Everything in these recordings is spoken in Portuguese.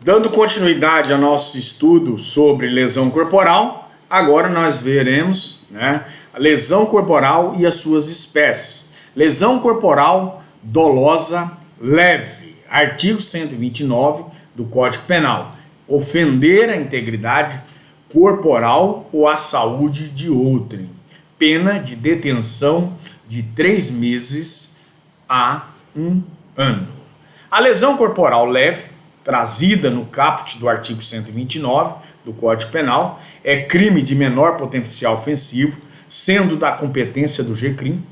Dando continuidade ao nosso estudo sobre lesão corporal, agora nós veremos, a lesão corporal e as suas espécies. Lesão corporal dolosa leve, artigo 129 do Código Penal. Ofender a integridade corporal ou a saúde de outrem. Pena de detenção de 3 meses a 1 ano. A lesão corporal leve, trazida no caput do artigo 129 do Código Penal, é crime de menor potencial ofensivo, sendo da competência do GCRIM.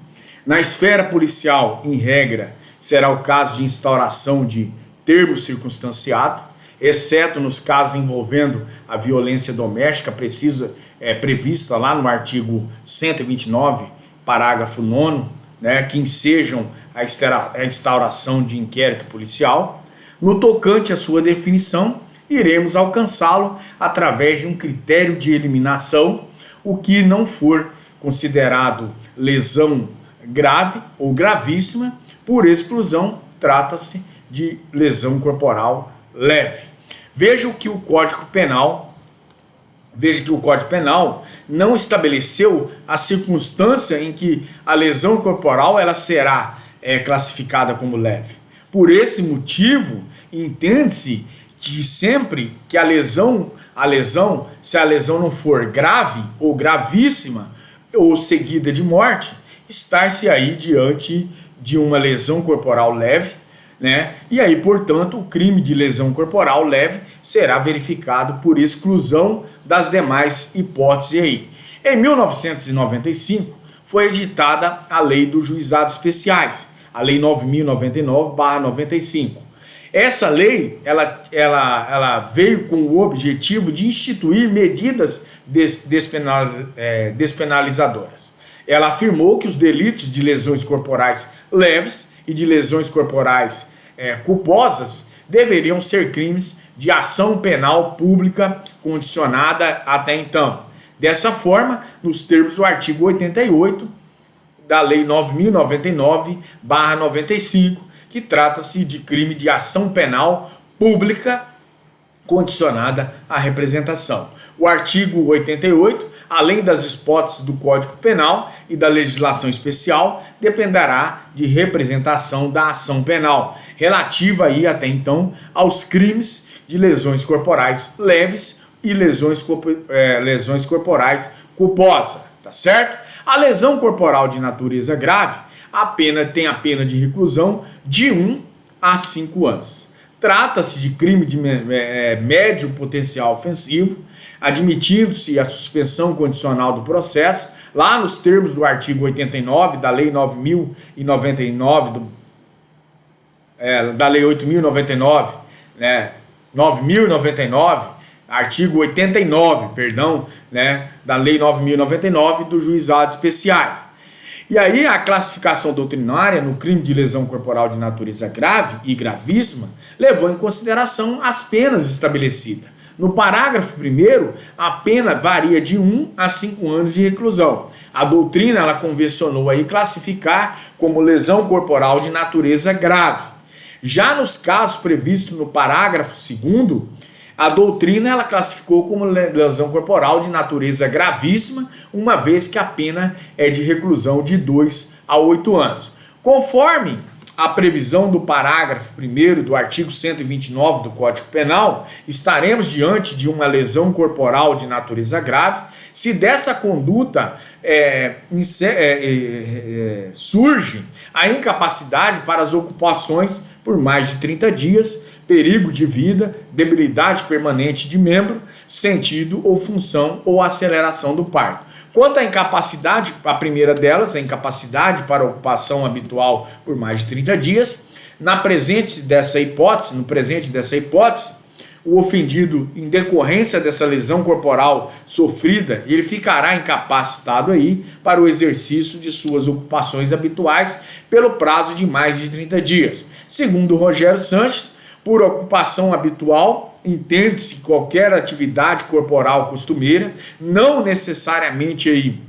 Na esfera policial, em regra, será o caso de instauração de termo circunstanciado, exceto nos casos envolvendo a violência doméstica, prevista lá no artigo 129, parágrafo 9º, que ensejam a instauração de inquérito policial. No tocante à sua definição, iremos alcançá-lo através de um critério de eliminação. O que não for considerado lesão grave ou gravíssima, por exclusão, trata-se de lesão corporal leve. Veja que o Código Penal não estabeleceu a circunstância em que a lesão corporal ela será classificada como leve. Por esse motivo, entende-se que sempre que se a lesão não for grave ou gravíssima ou seguida de morte, estar-se aí diante de uma lesão corporal leve, E aí, portanto, o crime de lesão corporal leve será verificado por exclusão das demais hipóteses aí. Em 1995, foi editada a Lei dos Juizados Especiais, a Lei 9.099/95. Essa lei ela veio com o objetivo de instituir medidas despenalizadoras. Ela afirmou que os delitos de lesões corporais leves e de lesões corporais culposas deveriam ser crimes de ação penal pública condicionada até então. Dessa forma, nos termos do artigo 88 da Lei 9.099/95, que trata-se de crime de ação penal pública condicionada à representação. O artigo 88, além das hipóteses do Código Penal e da legislação especial, dependerá de representação da ação penal, relativa aí até então aos crimes de lesões corporais leves e lesões corporais culposas, tá certo? A lesão corporal de natureza grave, tem a pena de reclusão de 1 a 5 anos. Trata-se de crime de médio potencial ofensivo, admitindo-se a suspensão condicional do processo, lá nos termos do artigo 89 da Lei 9.099, da Lei 8.099, 9.099, artigo 89, da Lei 9.099 dos Juizados Especiais. E aí a classificação doutrinária no crime de lesão corporal de natureza grave e gravíssima levou em consideração as penas estabelecidas. No parágrafo 1º, a pena varia de 1 a 5 anos de reclusão. A doutrina ela convencionou aí classificar como lesão corporal de natureza grave. Já nos casos previstos no parágrafo 2º, a doutrina ela classificou como lesão corporal de natureza gravíssima, uma vez que a pena é de reclusão de 2 a 8 anos. Conforme a previsão do parágrafo 1º do artigo 129 do Código Penal, estaremos diante de uma lesão corporal de natureza grave se dessa conduta surge a incapacidade para as ocupações por mais de 30 dias, perigo de vida, debilidade permanente de membro, sentido ou função ou aceleração do parto. Quanto à incapacidade, a primeira delas, a incapacidade para ocupação habitual por mais de 30 dias, no presente dessa hipótese, o ofendido, em decorrência dessa lesão corporal sofrida, ele ficará incapacitado aí para o exercício de suas ocupações habituais pelo prazo de mais de 30 dias. Segundo Rogério Sanches, por ocupação habitual, entende-se qualquer atividade corporal costumeira, não necessariamente aí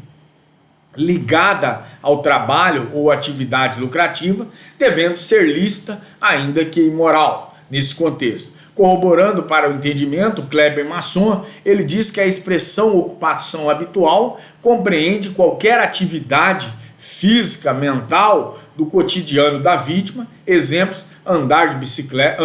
ligada ao trabalho ou atividade lucrativa, devendo ser lícita, ainda que imoral, nesse contexto. Corroborando para o entendimento, Kleber Masson, ele diz que a expressão ocupação habitual compreende qualquer atividade física, mental, do cotidiano da vítima, exemplos, andar de bicicleta,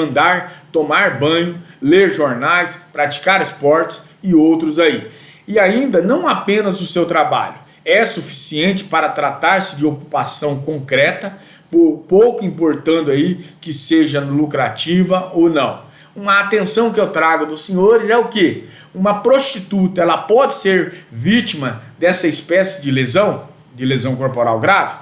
tomar banho, ler jornais, praticar esportes e outros aí. E ainda, não apenas o seu trabalho é suficiente para tratar-se de ocupação concreta, pouco importando aí que seja lucrativa ou não. Uma atenção que eu trago dos senhores é o quê? Uma prostituta, ela pode ser vítima dessa espécie de lesão corporal grave?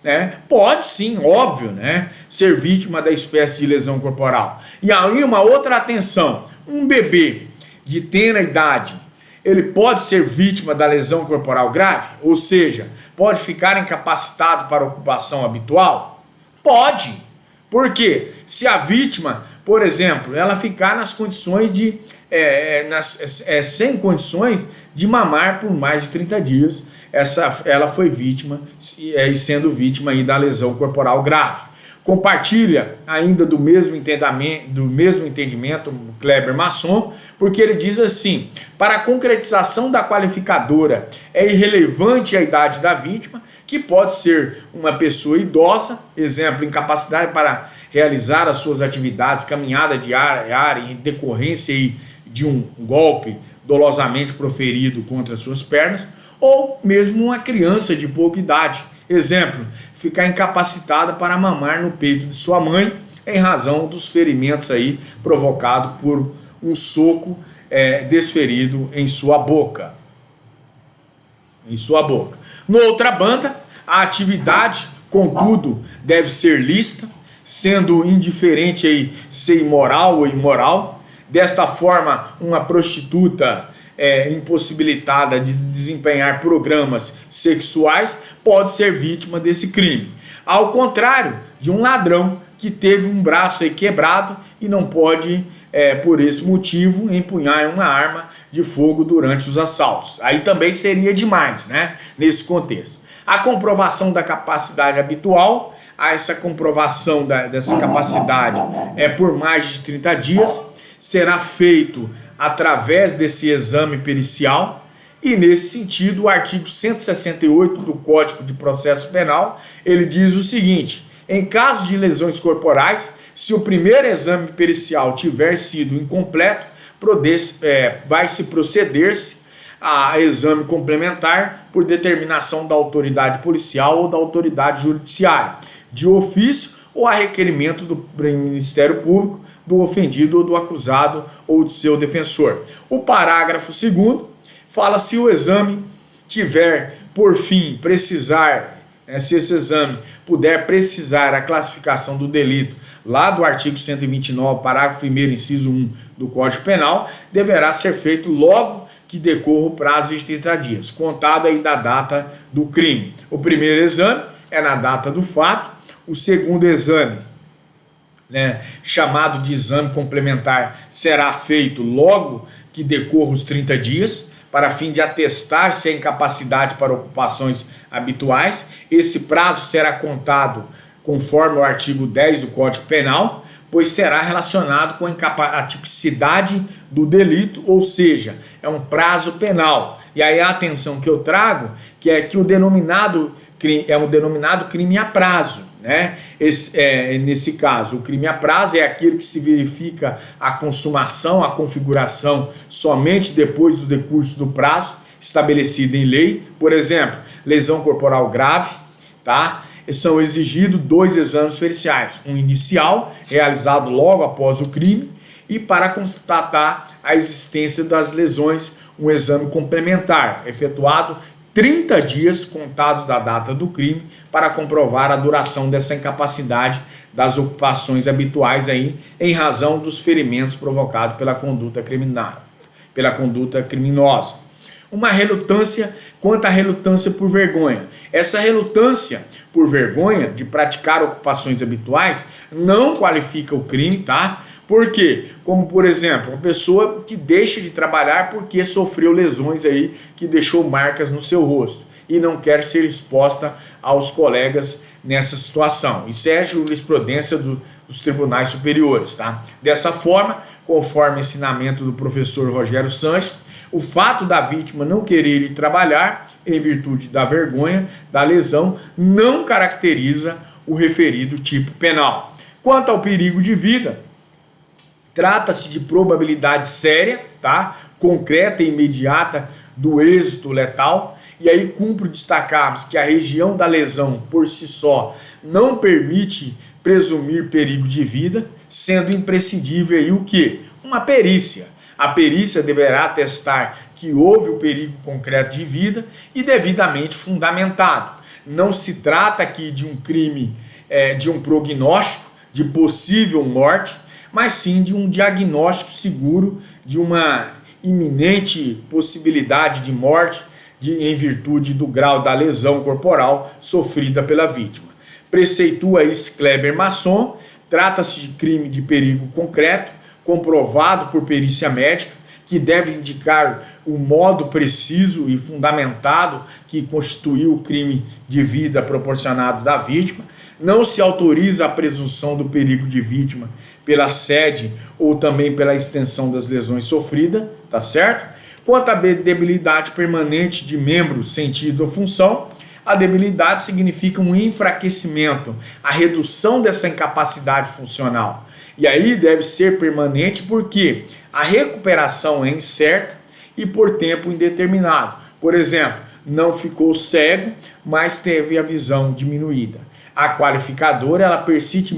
Né? Pode sim, óbvio, né? Ser vítima da espécie de lesão corporal. E aí uma outra atenção, um bebê de tenra idade, ele pode ser vítima da lesão corporal grave? Ou seja, pode ficar incapacitado para ocupação habitual? Pode. Por quê? Se a vítima, por exemplo, ela ficar nas condições de, sem condições de mamar por mais de 30 dias, ela foi vítima, e sendo vítima aí da lesão corporal grave. Compartilha ainda do mesmo entendimento Kleber Masson, porque ele diz assim: para a concretização da qualificadora é irrelevante a idade da vítima, que pode ser uma pessoa idosa, exemplo, incapacidade para realizar as suas atividades, caminhada diária em decorrência aí de um golpe dolosamente proferido contra as suas pernas, ou mesmo uma criança de pouca idade, exemplo, ficar incapacitada para mamar no peito de sua mãe em razão dos ferimentos aí provocados por um soco desferido em sua boca. No outra banda, a atividade, contudo, deve ser lícita, sendo indiferente aí ser imoral ou imoral. Desta forma, uma prostituta impossibilitada de desempenhar programas sexuais pode ser vítima desse crime. Ao contrário de um ladrão que teve um braço aí quebrado e não pode, por esse motivo, empunhar uma arma de fogo durante os assaltos. Aí também seria demais, né? Nesse contexto. A comprovação da capacidade habitual, essa comprovação dessa capacidade por mais de 30 dias, será feito através desse exame pericial, e nesse sentido o artigo 168 do Código de Processo Penal, ele diz o seguinte: em caso de lesões corporais, se o primeiro exame pericial tiver sido incompleto, vai-se proceder-se a exame complementar por determinação da autoridade policial ou da autoridade judiciária, de ofício ou a requerimento do Ministério Público, do ofendido ou do acusado ou de seu defensor. O parágrafo 2º fala se o exame tiver por fim precisar, se esse exame puder precisar a classificação do delito lá do artigo 129, parágrafo 1º, inciso 1 do Código Penal, deverá ser feito logo que decorra o prazo de 30 dias, contado aí da data do crime. O primeiro exame é na data do fato, o segundo exame, chamado de exame complementar, será feito logo que decorra os 30 dias, para fim de atestar-se a incapacidade para ocupações habituais. Esse prazo será contado conforme o artigo 10 do Código Penal, pois será relacionado com a tipicidade do delito, ou seja, é um prazo penal. E aí a atenção que eu trago, que é que o denominado crime a prazo. Nesse caso, o crime a prazo é aquele que se verifica a consumação, a configuração somente depois do decurso do prazo estabelecido em lei. Por exemplo, lesão corporal grave, tá? São exigidos 2 exames periciais, um inicial, realizado logo após o crime, e para constatar a existência das lesões, um exame complementar, efetuado 30 dias contados da data do crime, para comprovar a duração dessa incapacidade das ocupações habituais aí, em razão dos ferimentos provocados pela conduta criminosa. Uma relutância quanto à relutância por vergonha. Essa relutância por vergonha de praticar ocupações habituais não qualifica o crime, tá? Por quê? Como, por exemplo, uma pessoa que deixa de trabalhar porque sofreu lesões aí que deixou marcas no seu rosto. e não quer ser exposta aos colegas nessa situação. Isso é jurisprudência dos tribunais superiores, tá? Dessa forma, conforme ensinamento do professor Rogério Sanches, o fato da vítima não querer ir trabalhar em virtude da vergonha da lesão não caracteriza o referido tipo penal. Quanto ao perigo de vida, trata-se de probabilidade séria, tá? Concreta e imediata do êxito letal. E aí cumpre destacarmos que a região da lesão por si só não permite presumir perigo de vida, sendo imprescindível aí o quê? Uma perícia. A perícia deverá atestar que houve o perigo concreto de vida e devidamente fundamentado. Não se trata aqui de um crime, de um prognóstico, de possível morte, mas sim de um diagnóstico seguro de uma iminente possibilidade de morte em virtude do grau da lesão corporal sofrida pela vítima. Preceitua isso Kleber Masson, trata-se de crime de perigo concreto, comprovado por perícia médica, que deve indicar o modo preciso e fundamentado que constituiu o crime de vida proporcionado da vítima. Não se autoriza a presunção do perigo de vítima pela sede ou também pela extensão das lesões sofridas, tá certo? Quanto à debilidade permanente de membro, sentido ou função, a debilidade significa um enfraquecimento, a redução dessa incapacidade funcional. E aí deve ser permanente porque a recuperação é incerta e por tempo indeterminado. Por exemplo, não ficou cego, mas teve a visão diminuída. A qualificadora, ela persiste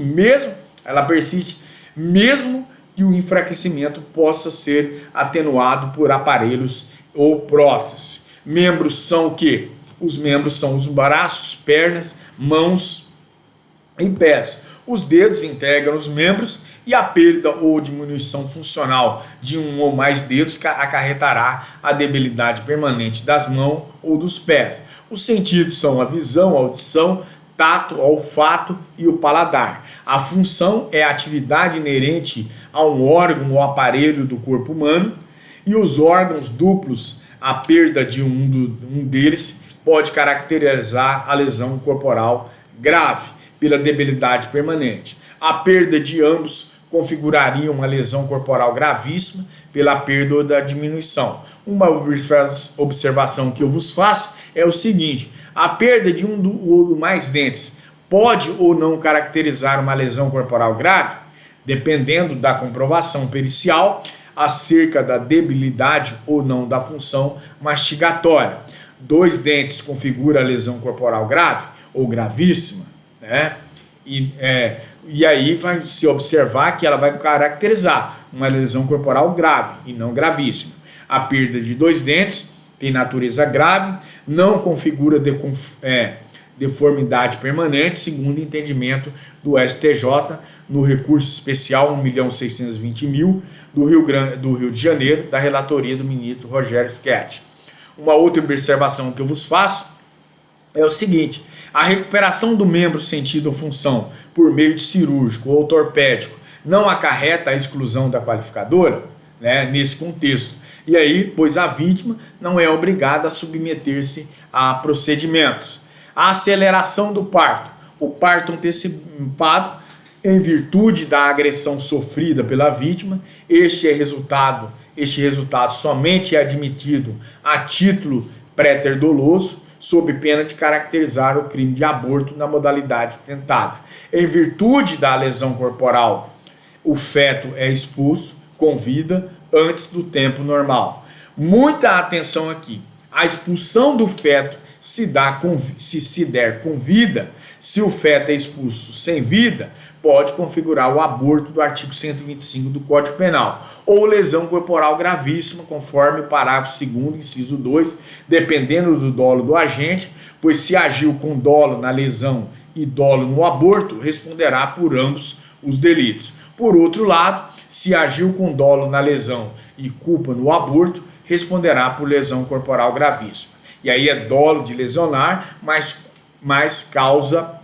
mesmo que o enfraquecimento possa ser atenuado por aparelhos ou próteses. Membros são o quê? Os membros são os braços, pernas, mãos e pés. Os dedos integram os membros e a perda ou diminuição funcional de um ou mais dedos acarretará a debilidade permanente das mãos ou dos pés. Os sentidos são a visão, a audição, tato, olfato e o paladar. A função é a atividade inerente a um órgão ou aparelho do corpo humano, e os órgãos duplos, a perda de um deles pode caracterizar a lesão corporal grave pela debilidade permanente. A perda de ambos configuraria uma lesão corporal gravíssima pela perda ou da diminuição. Uma observação que eu vos faço é o seguinte: a perda de um ou mais dentes pode ou não caracterizar uma lesão corporal grave, dependendo da comprovação pericial acerca da debilidade ou não da função mastigatória. 2 dentes configura a lesão corporal grave ou gravíssima, né? E aí vai se observar que ela vai caracterizar uma lesão corporal grave e não gravíssima. A perda de 2 dentes tem natureza grave, não configura deformidade permanente, segundo o entendimento do STJ no recurso especial 1.620.000 do Rio de Janeiro, da relatoria do ministro Rogério Schetti. Uma outra observação que eu vos faço é o seguinte: a recuperação do membro sentido ou função por meio de cirúrgico ou ortopédico não acarreta a exclusão da qualificadora, né, nesse contexto. E aí, pois a vítima não é obrigada a submeter-se a procedimentos. A aceleração do parto. O parto antecipado, em virtude da agressão sofrida pela vítima, este resultado somente é admitido a título pré-doloso, sob pena de caracterizar o crime de aborto na modalidade tentada. Em virtude da lesão corporal, o feto é expulso com vida antes do tempo normal. Muita atenção aqui. A expulsão do feto se der com vida, se o feto é expulso sem vida, pode configurar o aborto do artigo 125 do Código Penal, ou lesão corporal gravíssima, conforme o parágrafo 2º, inciso 2, dependendo do dolo do agente, pois se agiu com dolo na lesão e dolo no aborto, responderá por ambos os delitos. Por outro lado, se agiu com dolo na lesão e culpa no aborto, responderá por lesão corporal gravíssima. E aí é dolo de lesionar, mas causar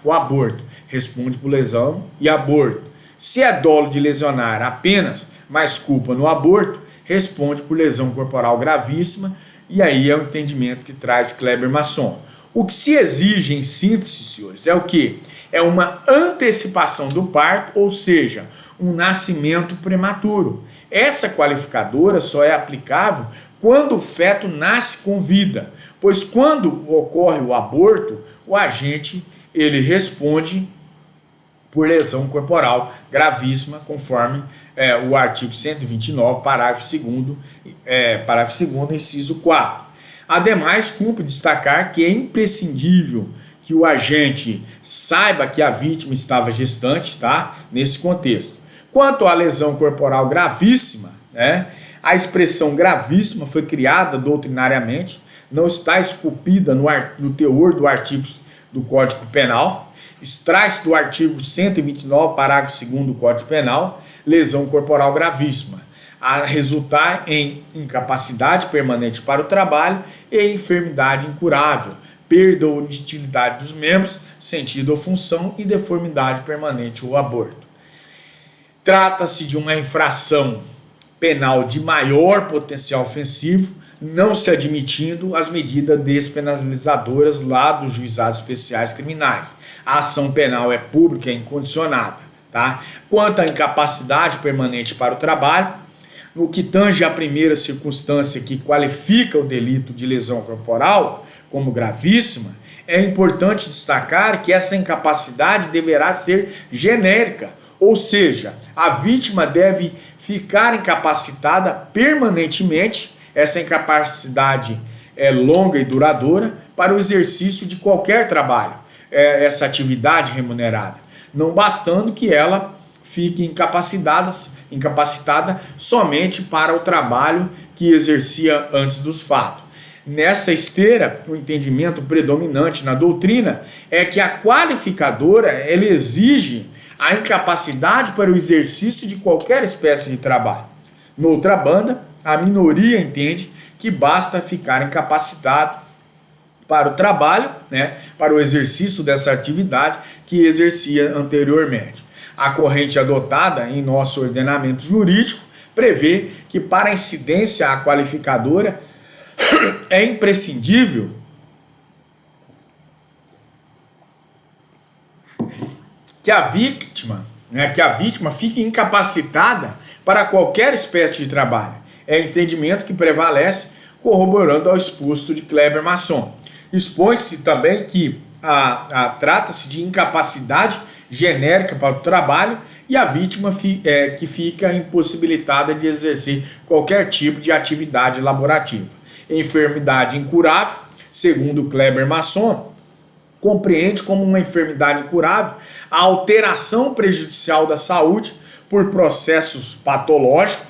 o aborto. Responde por lesão e aborto. Se é dolo de lesionar apenas, mas culpa no aborto, responde por lesão corporal gravíssima E aí é o entendimento que traz Kleber Masson. O que se exige em síntese, senhores, é o quê? É uma antecipação do parto, ou seja, um nascimento prematuro. Essa qualificadora só é aplicável quando o feto nasce com vida, pois quando ocorre o aborto, o agente ele responde por lesão corporal gravíssima, conforme o artigo 129, parágrafo 2º, inciso 4. Ademais, cumpre destacar que é imprescindível que o agente saiba que a vítima estava gestante, tá? Nesse contexto. Quanto à lesão corporal gravíssima, né? A expressão gravíssima foi criada doutrinariamente, não está esculpida no teor do artigo do Código Penal, extrai-se do artigo 129, parágrafo 2º do Código Penal, lesão corporal gravíssima, a resultar em incapacidade permanente para o trabalho e enfermidade incurável, perda ou inutilidade dos membros, sentido ou função e deformidade permanente ou aborto. Trata-se de uma infração penal de maior potencial ofensivo, não se admitindo as medidas despenalizadoras lá dos juizados especiais criminais. A ação penal é pública e incondicionada. Tá? Quanto à incapacidade permanente para o trabalho, no que tange à primeira circunstância que qualifica o delito de lesão corporal como gravíssima, é importante destacar que essa incapacidade deverá ser genérica, ou seja, a vítima deve ficar incapacitada permanentemente, essa incapacidade é longa e duradoura, para o exercício de qualquer trabalho, essa atividade remunerada, não bastando que ela fique incapacitada somente para o trabalho que exercia antes dos fatos. Nessa esteira, o entendimento predominante na doutrina é que a qualificadora ela exige a incapacidade para o exercício de qualquer espécie de trabalho. Noutra banda, a minoria entende que basta ficar incapacitado para o trabalho, né, para o exercício dessa atividade que exercia anteriormente. A corrente adotada em nosso ordenamento jurídico prevê que para a incidência à qualificadora é imprescindível que a vítima fique incapacitada para qualquer espécie de trabalho. É entendimento que prevalece, corroborando ao exposto de Kleber Masson. Expõe-se também que trata-se de incapacidade genérica para o trabalho e a vítima que fica impossibilitada de exercer qualquer tipo de atividade laborativa. Enfermidade incurável, segundo Kleber Masson, compreende como uma enfermidade incurável a alteração prejudicial da saúde por processos patológicos,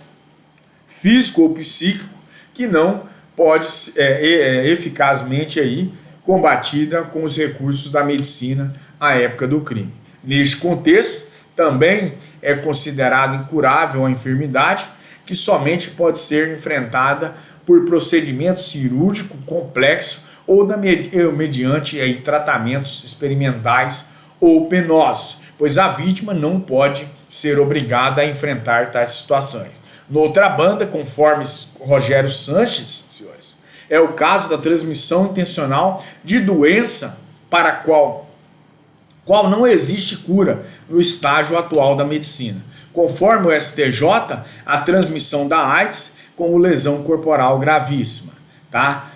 físico ou psíquico, que não pode ser eficazmente aí combatida com os recursos da medicina à época do crime. Neste contexto, também é considerado incurável a enfermidade que somente pode ser enfrentada por procedimento cirúrgico complexo ou mediante aí, tratamentos experimentais ou penosos, pois a vítima não pode ser obrigada a enfrentar tais situações. Noutra banda, conforme Rogério Sanches, senhores, é o caso da transmissão intencional de doença para a qual não existe cura no estágio atual da medicina. Conforme o STJ, a transmissão da AIDS como lesão corporal gravíssima, tá?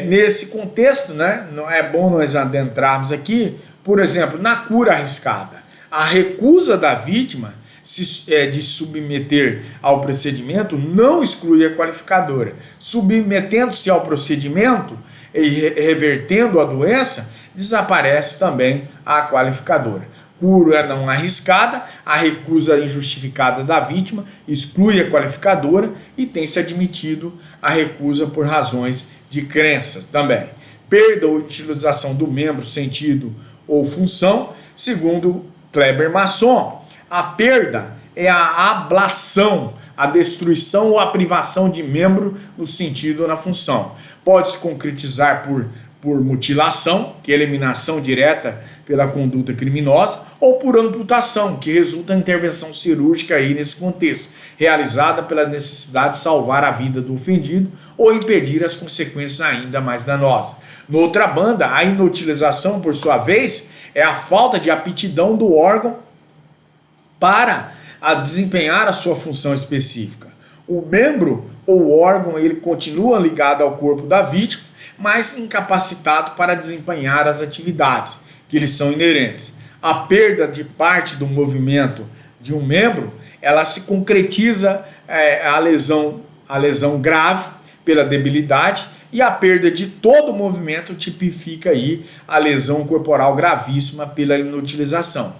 Nesse contexto, né, não é bom nós adentrarmos aqui, por exemplo, na cura arriscada, a recusa da vítima de submeter ao procedimento não exclui a qualificadora. Submetendo-se ao procedimento e revertendo a doença, desaparece também a qualificadora. Cura não arriscada, a recusa injustificada da vítima exclui a qualificadora e tem-se admitido a recusa por razões de crenças também. Perda ou utilização do membro, sentido ou função, segundo Kleber Masson, a perda é a ablação, a destruição ou a privação de membro no sentido ou na função. Pode se concretizar por por mutilação, que é eliminação direta pela conduta criminosa, ou por amputação, que resulta em intervenção cirúrgica aí nesse contexto, realizada pela necessidade de salvar a vida do ofendido ou impedir as consequências ainda mais danosas. Noutra banda, a inutilização, por sua vez, é a falta de aptidão do órgão para desempenhar a sua função específica. O membro ou órgão ele continua ligado ao corpo da vítima, mas incapacitado para desempenhar as atividades que lhes são inerentes. A perda de parte do movimento de um membro, ela se concretiza a lesão grave pela debilidade, e a perda de todo o movimento tipifica aí a lesão corporal gravíssima pela inutilização.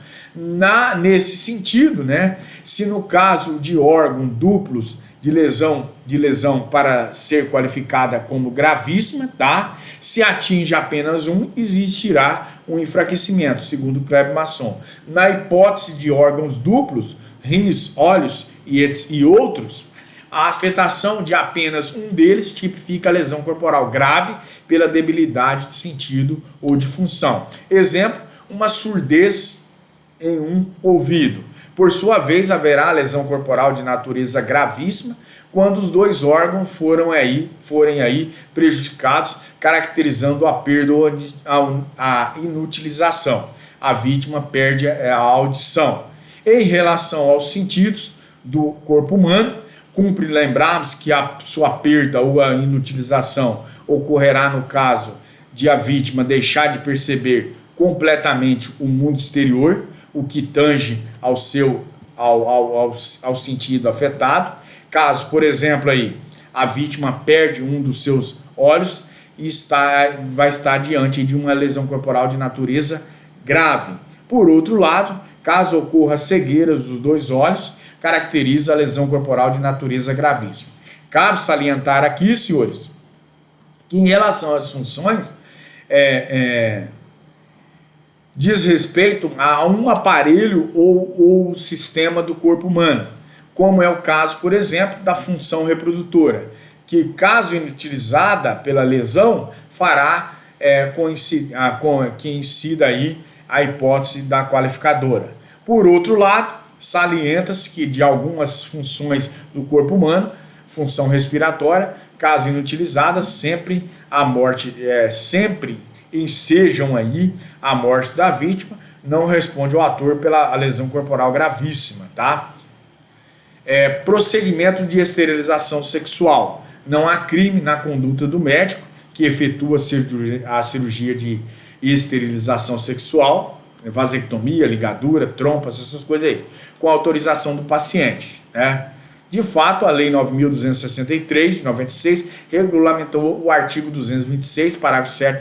Nesse sentido, né, se no caso de órgãos duplos de lesão para ser qualificada como gravíssima, tá? Se atinge apenas um, existirá um enfraquecimento, segundo Kleber Masson. Na hipótese de órgãos duplos, rins, olhos e outros, a afetação de apenas um deles tipifica a lesão corporal grave pela debilidade de sentido ou de função. Exemplo, uma surdez em um ouvido. Por sua vez, haverá lesão corporal de natureza gravíssima quando os dois órgãos forem aí prejudicados, caracterizando a perda ou a inutilização. A vítima perde a audição. Em relação aos sentidos do corpo humano, cumpre lembrarmos que a sua perda ou a inutilização ocorrerá no caso de a vítima deixar de perceber completamente o mundo exterior, o que tange ao sentido afetado. Caso, por exemplo, aí, a vítima perde um dos seus olhos e vai estar diante de uma lesão corporal de natureza grave. Por outro lado, caso ocorra cegueira dos dois olhos, caracteriza a lesão corporal de natureza gravíssima. Cabe salientar aqui, senhores, que em relação às funções, diz respeito a um aparelho ou sistema do corpo humano, como é o caso, por exemplo, da função reprodutora, que, caso inutilizada pela lesão, fará que incida aí a hipótese da qualificadora. Por outro lado, salienta-se que de algumas funções do corpo humano, função respiratória, caso inutilizada, sempre ensejam aí a morte da vítima, não responde ao ator pela lesão corporal gravíssima, tá? Procedimento de esterilização sexual. Não há crime na conduta do médico que efetua a cirurgia de esterilização sexual, vasectomia, ligadura, trompas, essas coisas aí, com autorização do paciente, né? De fato, a Lei 9.263, de 96, regulamentou o artigo 226, parágrafo 7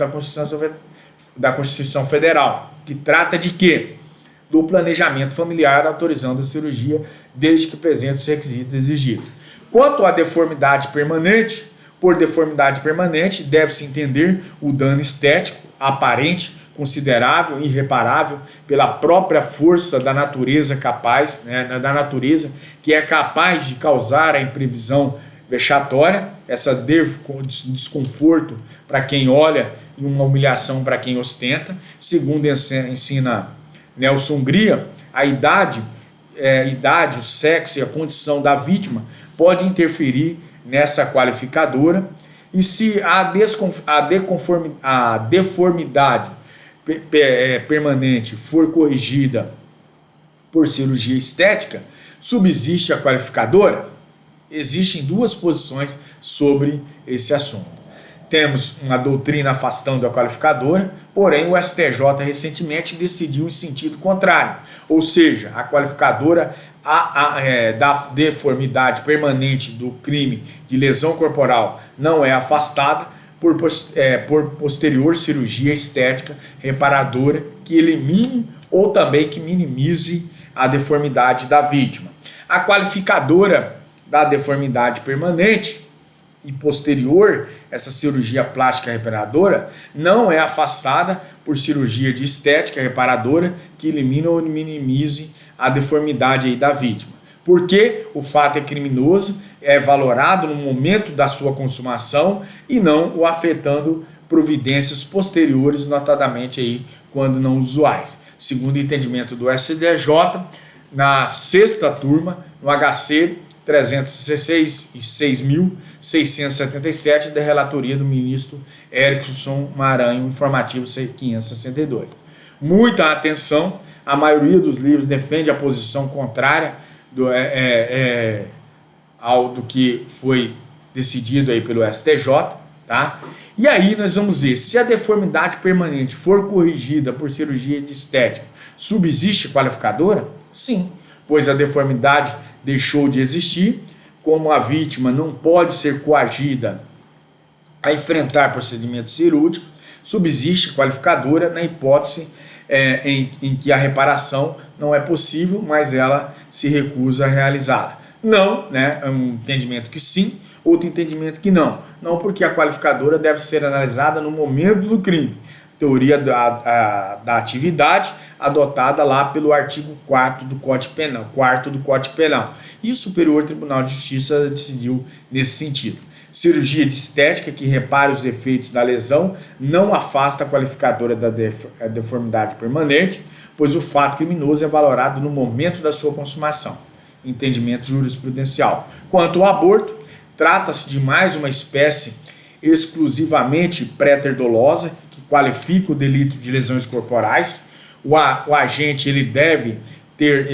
da Constituição Federal, que trata de quê? Do planejamento familiar, autorizando a cirurgia, desde que presente os requisitos exigidos. Quanto à deformidade permanente, por deformidade permanente, deve-se entender o dano estético aparente, considerável e irreparável pela própria força da natureza que é capaz de causar a imprevisão vexatória, essa desconforto para quem olha e uma humilhação para quem ostenta. Segundo ensina Nelson Gria, a idade, o sexo e a condição da vítima pode interferir nessa qualificadora, e se a deformidade permanente for corrigida por cirurgia estética, subsiste a qualificadora? Existem duas posições sobre esse assunto. Temos uma doutrina afastando a qualificadora, porém o STJ recentemente decidiu em sentido contrário, ou seja, a qualificadora da deformidade permanente do crime de lesão corporal não é afastada por posterior cirurgia estética reparadora que elimine ou também que minimize a deformidade da vítima. A qualificadora da deformidade permanente e posterior, essa cirurgia plástica reparadora, não é afastada por cirurgia de estética reparadora que elimine ou minimize a deformidade aí da vítima. Porque o fato é criminoso, é valorado no momento da sua consumação e não o afetando providências posteriores, notadamente aí quando não usuais. Segundo o entendimento do STJ, na sexta turma, no HC 306.677, da relatoria do ministro Erickson Maranhão, informativo 562. Muita atenção, a maioria dos livros defende a posição contrária ao do que foi decidido aí pelo STJ, tá? E aí nós vamos ver, se a deformidade permanente for corrigida por cirurgia de estética, subsiste qualificadora? Sim, pois a deformidade deixou de existir, como a vítima não pode ser coagida a enfrentar procedimento cirúrgico, subsiste qualificadora na hipótese em que a reparação não é possível, mas ela se recusa a realizá-la. Não, né? É um entendimento que sim, outro entendimento que não. Não, porque a qualificadora deve ser analisada no momento do crime. Teoria da atividade adotada lá pelo artigo 4º do Código Penal. E o Superior Tribunal de Justiça decidiu nesse sentido. Cirurgia de estética que repare os efeitos da lesão não afasta a qualificadora da deformidade permanente, pois o fato criminoso é valorado no momento da sua consumação. Entendimento jurisprudencial. Quanto ao aborto, trata-se de mais uma espécie exclusivamente préter-dolosa que qualifica o delito de lesões corporais. O agente ele deve ter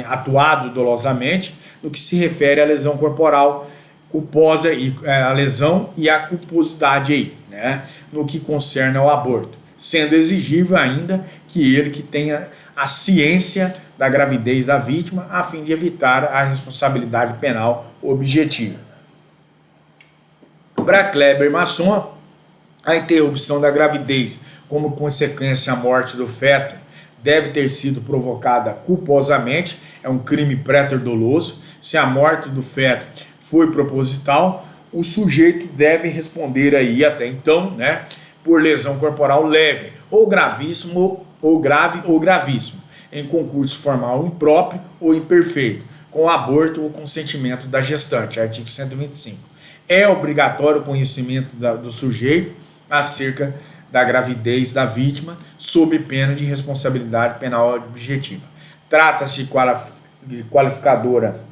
atuado dolosamente no que se refere à lesão corporal culposa e a lesão e a culposidade aí, né? No que concerne ao aborto, sendo exigível ainda que ele que tenha a ciência da gravidez da vítima, a fim de evitar a responsabilidade penal objetiva. Para Kleber e Masson, a interrupção da gravidez como consequência à morte do feto deve ter sido provocada culposamente, é um crime préter-doloso. Se a morte do feto foi proposital, o sujeito deve responder aí até então, né, por lesão corporal leve, ou gravíssimo, ou grave ou gravíssimo, em concurso formal impróprio ou imperfeito, com aborto ou consentimento da gestante, artigo 125. É obrigatório o conhecimento do sujeito acerca da gravidez da vítima, sob pena de responsabilidade penal objetiva. Trata-se de qualificadora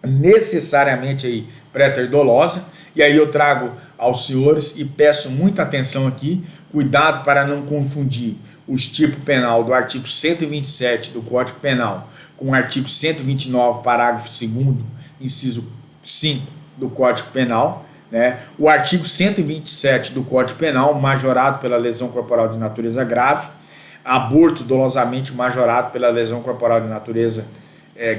necessariamente aí préter-dolosa, e aí eu trago aos senhores e peço muita atenção aqui, cuidado para não confundir os tipos penal do artigo 127 do Código Penal com o artigo 129, parágrafo 2º, inciso 5 do Código Penal, né? O artigo 127 do Código Penal, majorado pela lesão corporal de natureza grave, aborto dolosamente majorado pela lesão corporal de natureza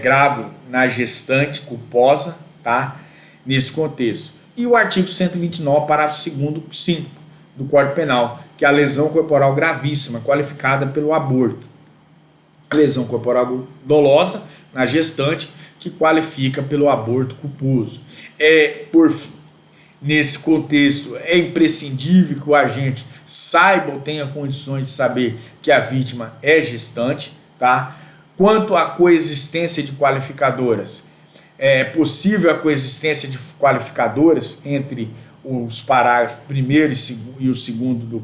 grave na gestante culposa, tá? Nesse contexto. E o artigo 129, parágrafo 2º, 5 do Código Penal, que é a lesão corporal gravíssima, qualificada pelo aborto. A lesão corporal dolosa na gestante, que qualifica pelo aborto culposo. Nesse contexto, é imprescindível que o agente saiba ou tenha condições de saber que a vítima é gestante, tá? Quanto à coexistência de qualificadoras, é possível a coexistência de qualificadoras entre os parágrafos 1º e o 2º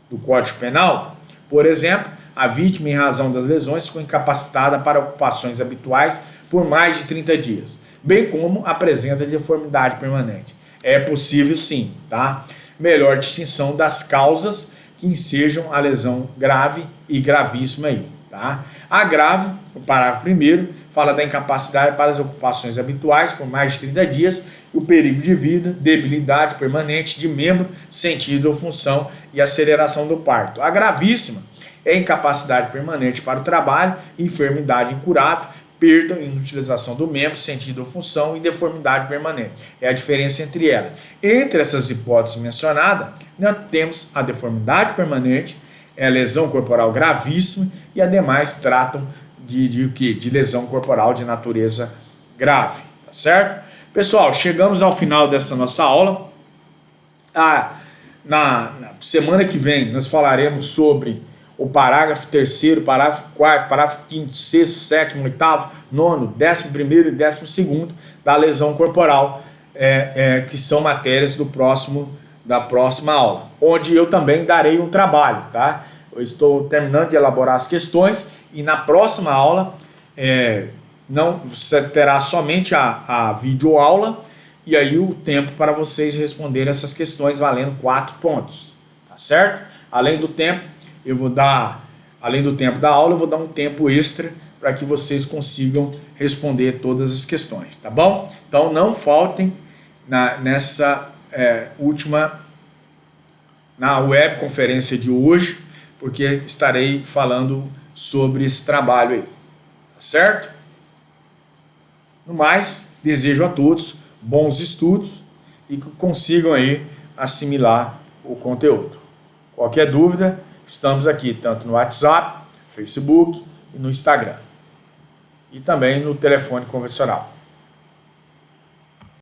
do Código Penal? Por exemplo, a vítima, em razão das lesões, ficou incapacitada para ocupações habituais por mais de 30 dias, bem como apresenta deformidade permanente. É possível sim, tá? Melhor distinção das causas que ensejam a lesão grave e gravíssima aí, tá? A grave, o parágrafo 1º, fala da incapacidade para as ocupações habituais por mais de 30 dias, e o perigo de vida, debilidade permanente de membro, sentido ou função e aceleração do parto. A gravíssima é incapacidade permanente para o trabalho, enfermidade incurável, perda e inutilização do membro, sentido ou função e deformidade permanente. É a diferença entre elas. Entre essas hipóteses mencionadas, nós temos a deformidade permanente, a lesão corporal gravíssima, e ademais tratam de lesão corporal de natureza grave, tá certo? Pessoal, chegamos ao final dessa nossa aula. Na semana que vem nós falaremos sobre o parágrafo 3º, parágrafo 4º, parágrafo 5º, 6º, 7º, 8º, 9º, 11º e 12º da lesão corporal, que são matérias do próximo da próxima aula, onde eu também darei um trabalho, tá? Eu estou terminando de elaborar as questões e na próxima aula não você terá somente a videoaula e aí o tempo para vocês responderem essas questões valendo 4 pontos, tá certo? Além do tempo da aula, eu vou dar um tempo extra para que vocês consigam responder todas as questões, tá bom? Então não faltem nessa na webconferência de hoje, porque estarei falando sobre esse trabalho aí, tá certo? No mais, desejo a todos bons estudos e que consigam aí assimilar o conteúdo. Qualquer dúvida, estamos aqui tanto no WhatsApp, Facebook e no Instagram. E também no telefone convencional.